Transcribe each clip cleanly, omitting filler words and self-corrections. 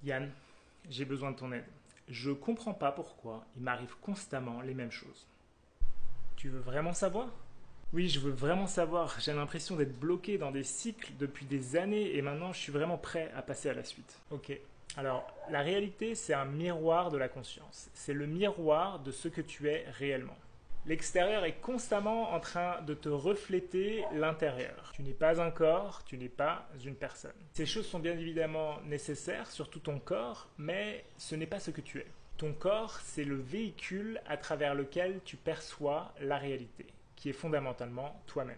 Yann, j'ai besoin de ton aide. Je comprends pas pourquoi il m'arrive constamment les mêmes choses. Tu veux vraiment savoir? Oui, je veux vraiment savoir. J'ai l'impression d'être bloqué dans des cycles depuis des années et maintenant je suis vraiment prêt à passer à la suite. Ok. Alors, la réalité, c'est un miroir de la conscience. C'est le miroir de ce que tu es réellement. L'extérieur est constamment en train de te refléter l'intérieur. Tu n'es pas un corps, tu n'es pas une personne. Ces choses sont bien évidemment nécessaires, surtout ton corps, mais ce n'est pas ce que tu es. Ton corps, c'est le véhicule à travers lequel tu perçois la réalité, qui est fondamentalement toi-même.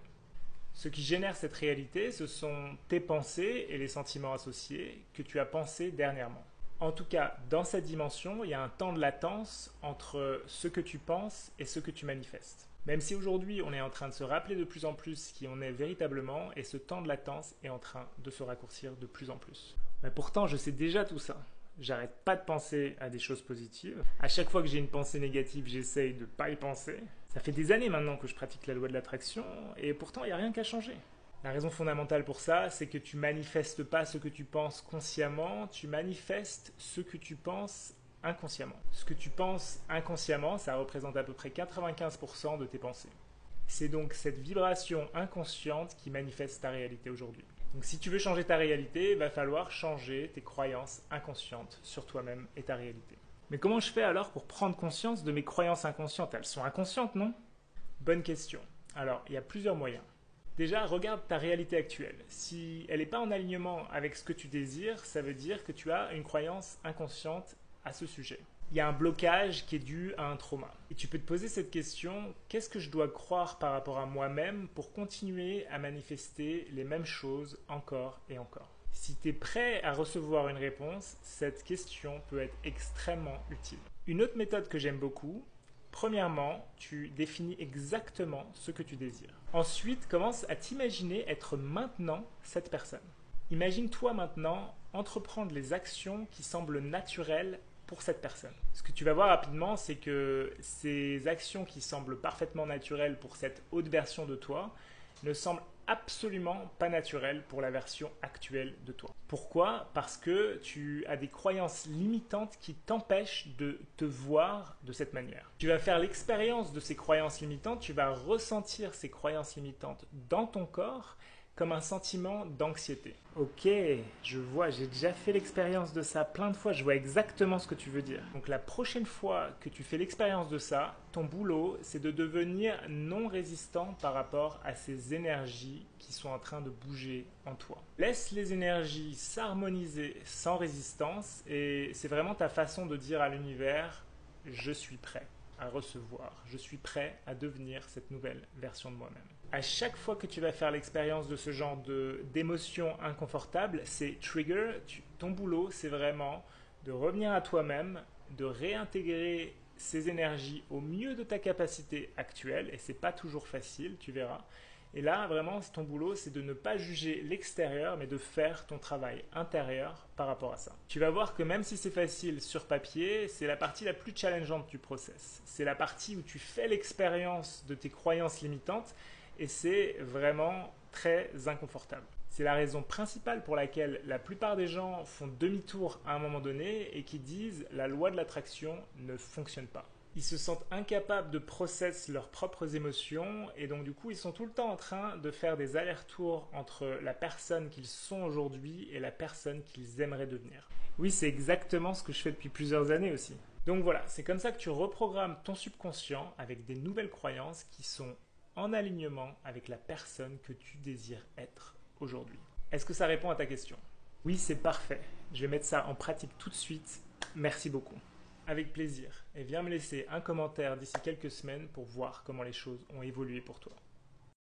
Ce qui génère cette réalité, ce sont tes pensées et les sentiments associés que tu as pensés dernièrement. En tout cas, dans cette dimension, il y a un temps de latence entre ce que tu penses et ce que tu manifestes. Même si aujourd'hui, on est en train de se rappeler de plus en plus qui on est véritablement, et ce temps de latence est en train de se raccourcir de plus en plus. Mais pourtant, je sais déjà tout ça. J'arrête pas de penser à des choses positives. À chaque fois que j'ai une pensée négative, j'essaye de ne pas y penser. Ça fait des années maintenant que je pratique la loi de l'attraction, et pourtant, il n'y a rien qu'à changer. La raison fondamentale pour ça, c'est que tu manifestes pas ce que tu penses consciemment, tu manifestes ce que tu penses inconsciemment. Ce que tu penses inconsciemment, ça représente à peu près 95% de tes pensées. C'est donc cette vibration inconsciente qui manifeste ta réalité aujourd'hui. Donc si tu veux changer ta réalité, il va falloir changer tes croyances inconscientes sur toi-même et ta réalité. Mais comment je fais alors pour prendre conscience de mes croyances inconscientes? Elles sont inconscientes, non? Bonne question. Alors, il y a plusieurs moyens. Déjà, regarde ta réalité actuelle. Si elle n'est pas en alignement avec ce que tu désires, ça veut dire que tu as une croyance inconsciente à ce sujet. Il y a un blocage qui est dû à un trauma. Et tu peux te poser cette question, qu'est-ce que je dois croire par rapport à moi-même pour continuer à manifester les mêmes choses encore et encore? Si tu es prêt à recevoir une réponse, cette question peut être extrêmement utile. Une autre méthode que j'aime beaucoup, premièrement, tu définis exactement ce que tu désires. Ensuite, commence à t'imaginer être maintenant cette personne. Imagine-toi maintenant entreprendre les actions qui semblent naturelles pour cette personne. Ce que tu vas voir rapidement, c'est que ces actions qui semblent parfaitement naturelles pour cette haute version de toi ne semblent absolument pas naturelles pour la version actuelle de toi. Pourquoi? Parce que tu as des croyances limitantes qui t'empêchent de te voir de cette manière. Tu vas faire l'expérience de ces croyances limitantes, tu vas ressentir ces croyances limitantes dans ton corps comme un sentiment d'anxiété. Ok, je vois, j'ai déjà fait l'expérience de ça plein de fois, je vois exactement ce que tu veux dire. Donc la prochaine fois que tu fais l'expérience de ça, ton boulot, c'est de devenir non résistant par rapport à ces énergies qui sont en train de bouger en toi. Laisse les énergies s'harmoniser sans résistance et c'est vraiment ta façon de dire à l'univers, je suis prêt à recevoir, je suis prêt à devenir cette nouvelle version de moi-même. À chaque fois que tu vas faire l'expérience de ce genre d'émotions inconfortables, c'est trigger. Ton boulot, c'est vraiment de revenir à toi-même, de réintégrer ces énergies au mieux de ta capacité actuelle, et c'est pas toujours facile, tu verras. Et là, vraiment, ton boulot, c'est de ne pas juger l'extérieur, mais de faire ton travail intérieur par rapport à ça. Tu vas voir que même si c'est facile sur papier, c'est la partie la plus challengeante du process. C'est la partie où tu fais l'expérience de tes croyances limitantes, et c'est vraiment très inconfortable. C'est la raison principale pour laquelle la plupart des gens font demi-tour à un moment donné et qui disent la loi de l'attraction ne fonctionne pas. Ils se sentent incapables de processer leurs propres émotions et donc du coup ils sont tout le temps en train de faire des allers-retours entre la personne qu'ils sont aujourd'hui et la personne qu'ils aimeraient devenir. Oui, c'est exactement ce que je fais depuis plusieurs années aussi. Donc voilà, c'est comme ça que tu reprogrammes ton subconscient avec des nouvelles croyances qui sont en alignement avec la personne que tu désires être aujourd'hui. Est-ce que ça répond à ta question? Oui, c'est parfait. Je vais mettre ça en pratique tout de suite. Merci beaucoup. Avec plaisir. Et viens me laisser un commentaire d'ici quelques semaines pour voir comment les choses ont évolué pour toi.